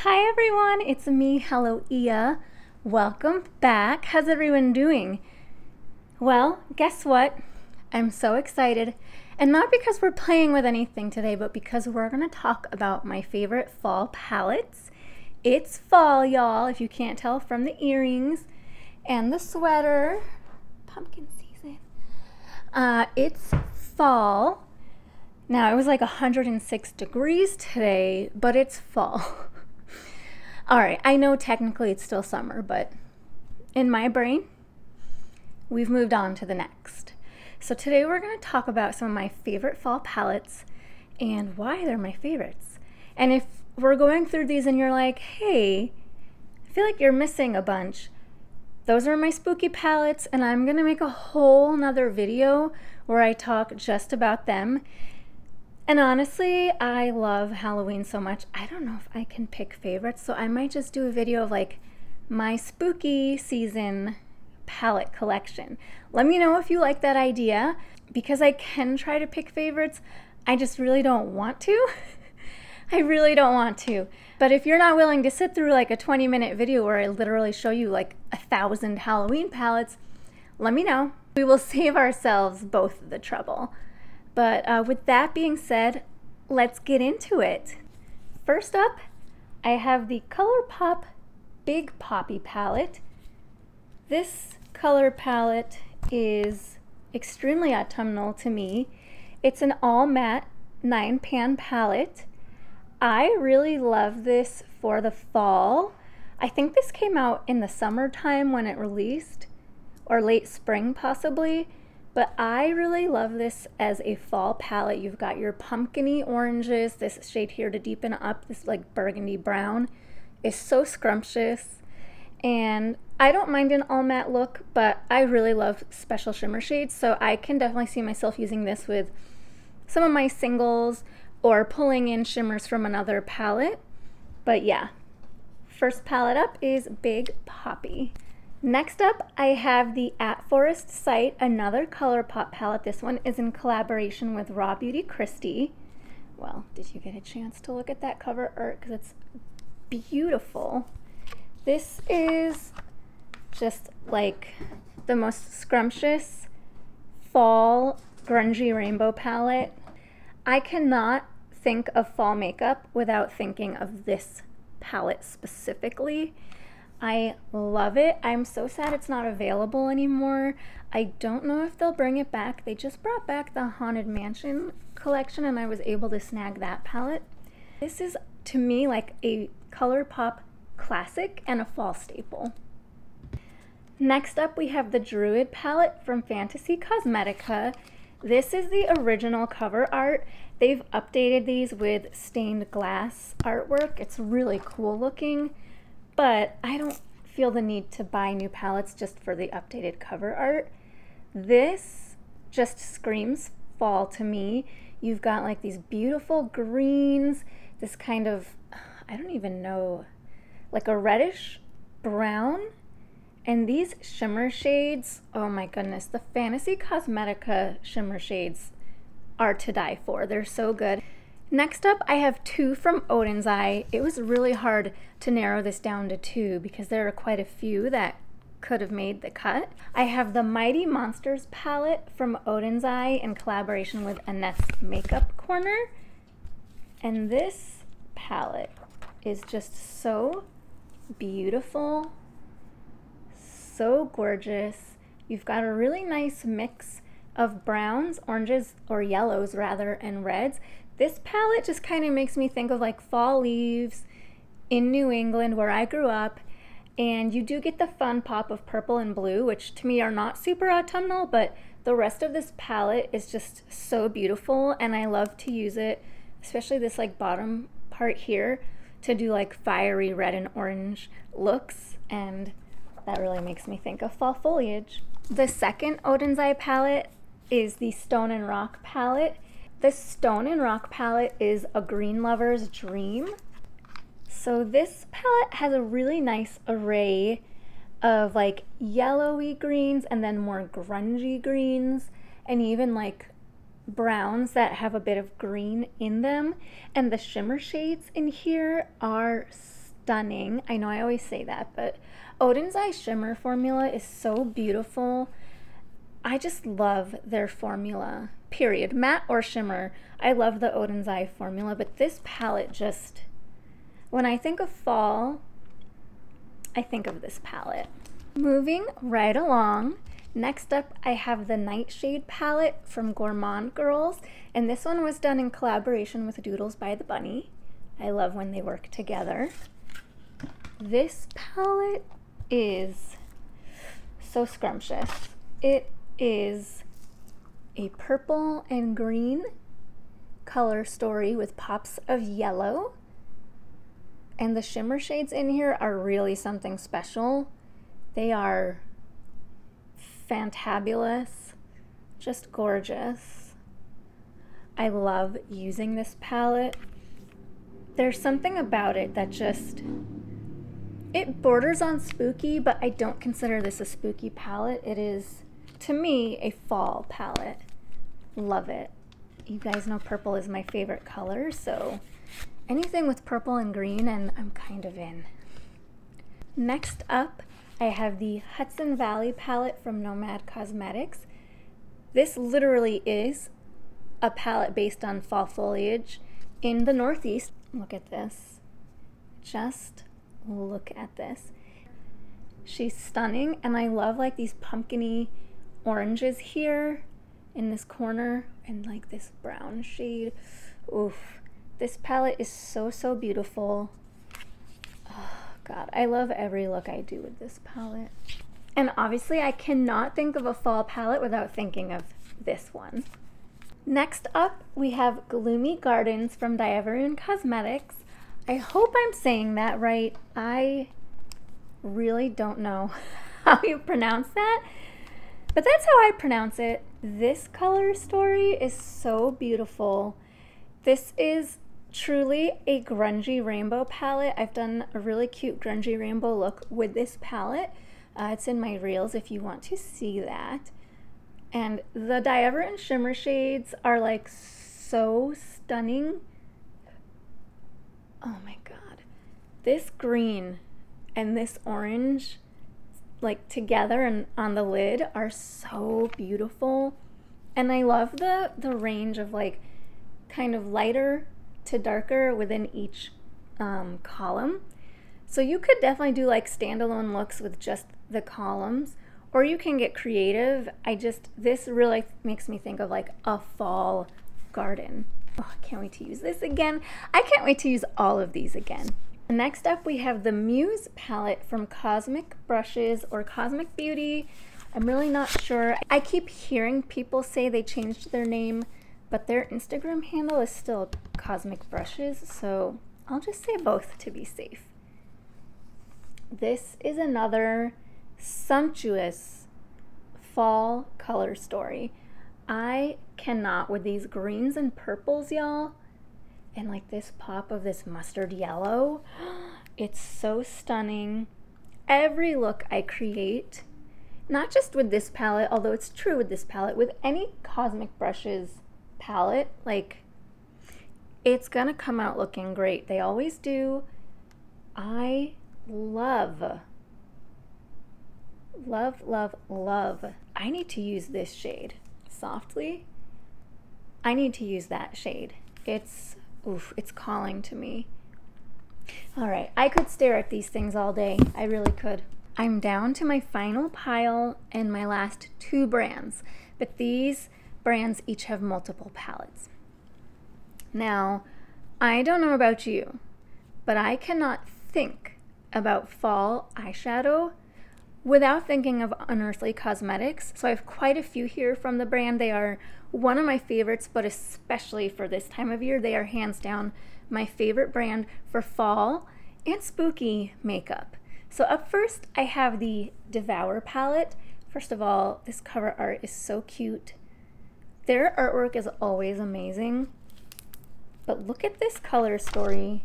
Hi everyone, it's me, Hello Ia. Welcome back. How's everyone doing? Well, guess what? I'm so excited. And not because we're playing with anything today, but because we're going to talk about my favorite fall palettes. It's fall, y'all, if you can't tell from the earrings and the sweater. Pumpkin season. It's fall. Now, it was like 106 degrees today, but it's fall. All right, I know technically it's still summer, but in my brain, we've moved on to the next. So today we're going to talk about some of my favorite fall palettes and why they're my favorites. And if we're going through these and you're like, hey, I feel like you're missing a bunch, those are my spooky palettes, and I'm going to make a whole nother video where I talk just about them. And honestly, I love Halloween so much. I don't know if I can pick favorites, so I might just do a video of like my spooky season palette collection. Let me know if you like that idea, because I can try to pick favorites. I just really don't want to. I really don't want to. But if you're not willing to sit through like a 20-minute video where I literally show you like 1,000 Halloween palettes, let me know. We will save ourselves both the trouble. But with that being said, let's get into it. First up, I have the ColourPop Big Poppy palette. This color palette is extremely autumnal to me. It's an all matte 9-pan palette. I really love this for the fall. I think this came out in the summertime when it released, or late spring possibly. But I really love this as a fall palette. You've got your pumpkin-y oranges, this shade here to deepen up, this like burgundy brown is so scrumptious. And I don't mind an all matte look, but I really love special shimmer shades, so I can definitely see myself using this with some of my singles or pulling in shimmers from another palette. But yeah, first palette up is Big Poppy. Next up, I have the At Forest Sight, another ColourPop palette. This one is in collaboration with Raw Beauty Christie. Well, did you get a chance to look at that cover art? Because it's beautiful. This is just like the most scrumptious fall grungy rainbow palette. I cannot think of fall makeup without thinking of this palette specifically. I love it. I'm so sad it's not available anymore. I don't know if they'll bring it back. They just brought back the Haunted Mansion collection and I was able to snag that palette. This is, to me, like a ColourPop classic and a fall staple. Next up, we have the Druid palette from Fantasy Cosmetica. This is the original cover art. They've updated these with stained glass artwork. It's really cool looking. But I don't feel the need to buy new palettes just for the updated cover art. This just screams fall to me. You've got like these beautiful greens, this kind of, I don't even know, like a reddish brown. And these shimmer shades, oh my goodness, the Fantasy Cosmetica shimmer shades are to die for. They're so good. Next up, I have two from Odin's Eye. It was really hard to narrow this down to two because there are quite a few that could have made the cut. I have the Mighty Monsters palette from Odin's Eye in collaboration with Annette's Makeup Corner. And this palette is just so beautiful, so gorgeous. You've got a really nice mix of browns, oranges, or yellows rather, and reds. This palette just kind of makes me think of like fall leaves in New England where I grew up, and you do get the fun pop of purple and blue, which to me are not super autumnal, but the rest of this palette is just so beautiful, and I love to use it, especially this like bottom part here, to do like fiery red and orange looks, and that really makes me think of fall foliage. The second Odin's Eye palette is the Stone and Rock palette. The Stone and Rock palette is a green lover's dream. So this palette has a really nice array of like yellowy greens and then more grungy greens and even like browns that have a bit of green in them. And the shimmer shades in here are stunning. I know I always say that, but Odin's Eye shimmer formula is so beautiful. I just love their formula, period. Matte or shimmer, I love the Odin's Eye formula, but this palette just, when I think of fall, I think of this palette. Moving right along, next up I have the Nightshade palette from Gourmand Girls, and this one was done in collaboration with Doodles by the Bunny. I love when they work together. This palette is so scrumptious. It is a purple and green color story with pops of yellow, and the shimmer shades in here are really something special. They are fantabulous, just gorgeous. I love using this palette. There's something about it that just, it borders on spooky, but I don't consider this a spooky palette. It is, to me, a fall palette. Love it. You guys know purple is my favorite color, so anything with purple and green, and I'm kind of in. Next up, I have the Hudson Valley palette from Nomad Cosmetics. This literally is a palette based on fall foliage in the Northeast. Look at this. Just look at this. She's stunning, and I love like these pumpkin-y oranges here in this corner and like this brown shade. Oof. This palette is so, so beautiful. Oh, God, I love every look I do with this palette. And obviously I cannot think of a fall palette without thinking of this one. Next up, we have Gloomy Gardens from Diaverin Cosmetics. I hope I'm saying that right. I really don't know how you pronounce that, but that's how I pronounce it. This color story is so beautiful. This is truly a grungy rainbow palette. I've done a really cute grungy rainbow look with this palette. It's in my reels if you want to see that. And the Diaverin shimmer shades are like so stunning. Oh my God. This green and this orange like together and on the lid are so beautiful. And I love the range of like kind of lighter to darker within each column. So you could definitely do like standalone looks with just the columns, or you can get creative. This really makes me think of like a fall garden. Oh, I can't wait to use this again. I can't wait to use all of these again. Next up, we have the Muse palette from Cosmic Brushes or Cosmic Beauty. I'm really not sure. I keep hearing people say they changed their name, but their Instagram handle is still Cosmic Brushes, so I'll just say both to be safe. This is another sumptuous fall color story. I cannot with these greens and purples, y'all, and like this pop of this mustard yellow. It's so stunning. Every look I create, not just with this palette, although it's true with this palette, with any Cosmic Brushes palette, like it's gonna come out looking great. They always do. I love, love, love, love. I need to use this shade. Softly. I need to use that shade. It's, oof, it's calling to me. All right, I could stare at these things all day. I really could. I'm down to my final pile and my last two brands, but these brands each have multiple palettes. Now, I don't know about you, but I cannot think about fall eyeshadow without thinking of Unearthly Cosmetics. So I have quite a few here from the brand. They are one of my favorites, but especially for this time of year, they are hands down my favorite brand for fall and spooky makeup. So up first, I have the Devour palette. First of all, this cover art is so cute. Their artwork is always amazing, but look at this color story.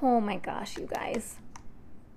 Oh my gosh, you guys.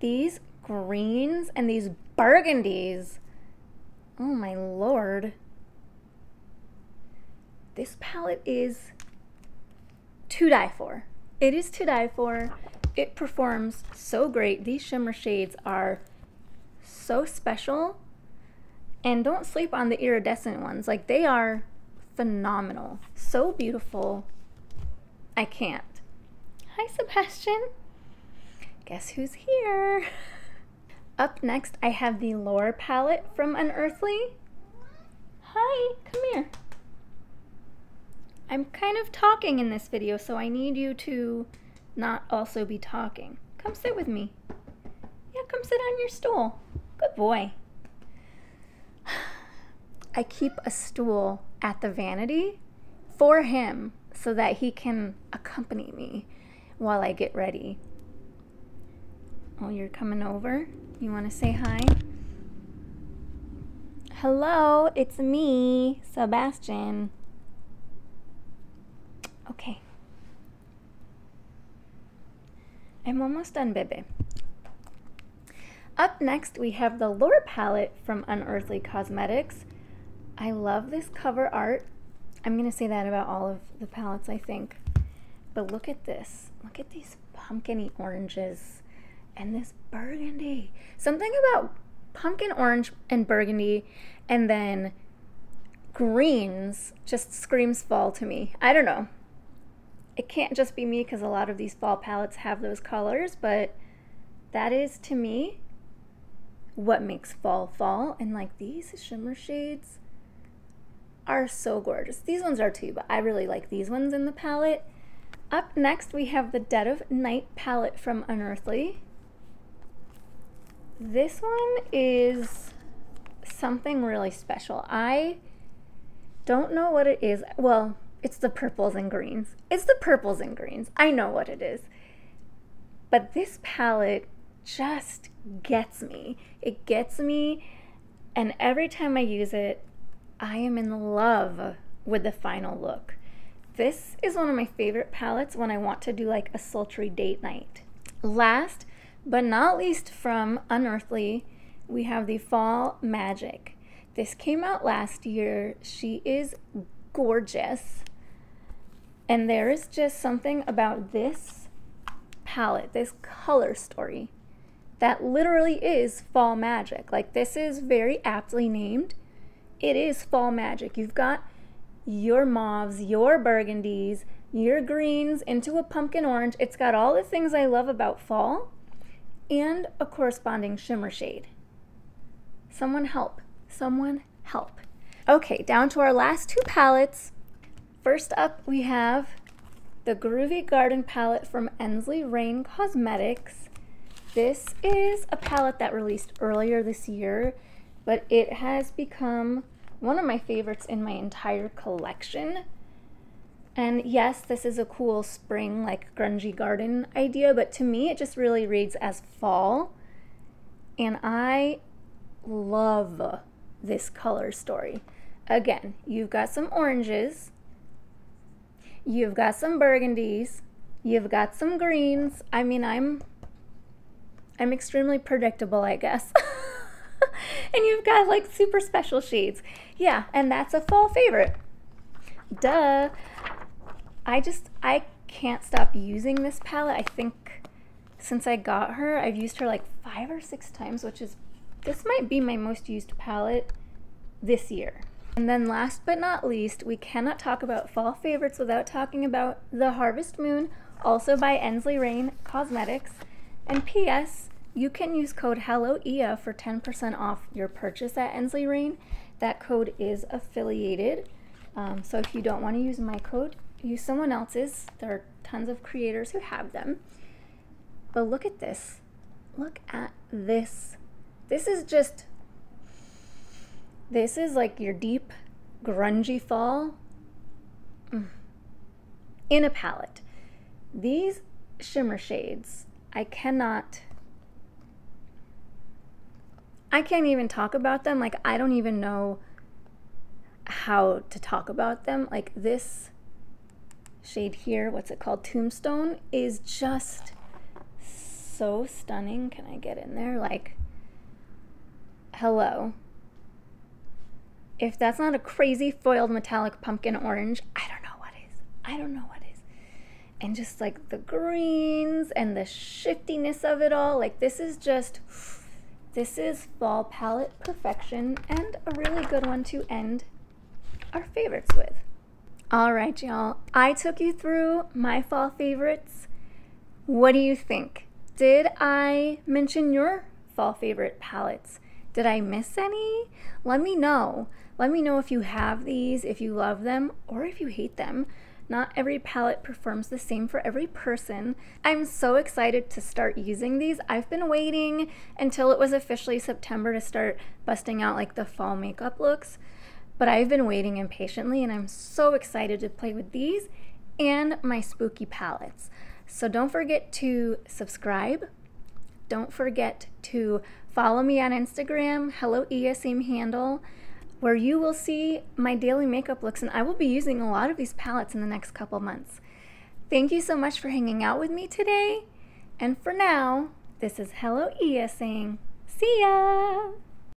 These greens and these burgundies. Oh my Lord. This palette is to die for. It is to die for. it performs so great. These shimmer shades are so special. And don't sleep on the iridescent ones. Like, they are phenomenal. So beautiful. I can't. Hi, Sebastian. Guess who's here? Up next, I have the Lore palette from Unearthly. Hi, come here. I'm kind of talking in this video, so I need you to not also be talking. Come sit with me. Yeah, come sit on your stool. Good boy. I keep a stool at the vanity for him so that he can accompany me while I get ready. Oh, you're coming over? You want to say hi? Hello, it's me, Sebastian. Okay. I'm almost done, baby. Up next, we have the Lore palette from Unearthly Cosmetics. I love this cover art. I'm going to say that about all of the palettes, I think. But look at this. Look at these pumpkin-y oranges and this burgundy. Something about pumpkin orange and burgundy and then greens just screams fall to me. I don't know. It can't just be me because a lot of these fall palettes have those colors, but that is, to me, what makes fall fall. And like these shimmer shades are so gorgeous. These ones are too, but I really like these ones in the palette. Up next, we have the Dead of Night palette from Unearthly. This one is something really special. I don't know what it is. Well, it's the purples and greens. It's the purples and greens. I know what it is. But this palette just gets me. It gets me, and every time I use it, I am in love with the final look. This is one of my favorite palettes when I want to do like a sultry date night. Last but not least from Unearthly, we have the Fall Magic. This came out last year. She is gorgeous. And there is just something about this palette, this color story, that literally is fall magic. Like, this is very aptly named. It is fall magic. You've got your mauves, your burgundies, your greens into a pumpkin orange. It's got all the things I love about fall and a corresponding shimmer shade. Someone help. Someone help. Okay, down to our last two palettes. First up, we have the Groovy Garden palette from Ensley Rain Cosmetics. This is a palette that released earlier this year, but it has become one of my favorites in my entire collection. And yes, this is a cool spring, like grungy garden idea, but to me it just really reads as fall. And I love this color story. Again, you've got some oranges, you've got some burgundies, you've got some greens. I mean, I'm extremely predictable, I guess. And you've got like super special shades. Yeah, and that's a fall favorite. Duh. I can't stop using this palette. I think since I got her, I've used her like 5 or 6 times, which is, this might be my most used palette this year. And then last but not least, we cannot talk about fall favorites without talking about the Harvest Moon, also by Ensley Rain Cosmetics. And P.S., you can use code HelloEa for 10% off your purchase at Ensley Rain. That code is affiliated. So if you don't want to use my code, use someone else's. There are tons of creators who have them. But look at this. Look at this. This is like your deep, grungy fall in a palette. These shimmer shades, I can't even talk about them. Like, I don't even know how to talk about them. Like, this shade here, what's it called? Tombstone, is just so stunning. Can I get in there? Like, hello. If that's not a crazy foiled metallic pumpkin orange, I don't know what is. I don't know what is. and just like the greens and the shiftiness of it all. Like this is fall palette perfection, and a really good one to end our favorites with. All right, y'all, I took you through my fall favorites. What do you think? Did I mention your fall favorite palettes? Did I miss any? Let me know. Let me know if you have these, if you love them, or if you hate them. Not every palette performs the same for every person. I'm so excited to start using these. I've been waiting until it was officially September to start busting out like the fall makeup looks, but I've been waiting impatiently, and I'm so excited to play with these and my spooky palettes. So don't forget to subscribe. Don't forget to follow me on Instagram, Hello Iya, same handle, where you will see my daily makeup looks, and I will be using a lot of these palettes in the next couple months. Thank you so much for hanging out with me today, and for now, this is Hello Iya saying, see ya!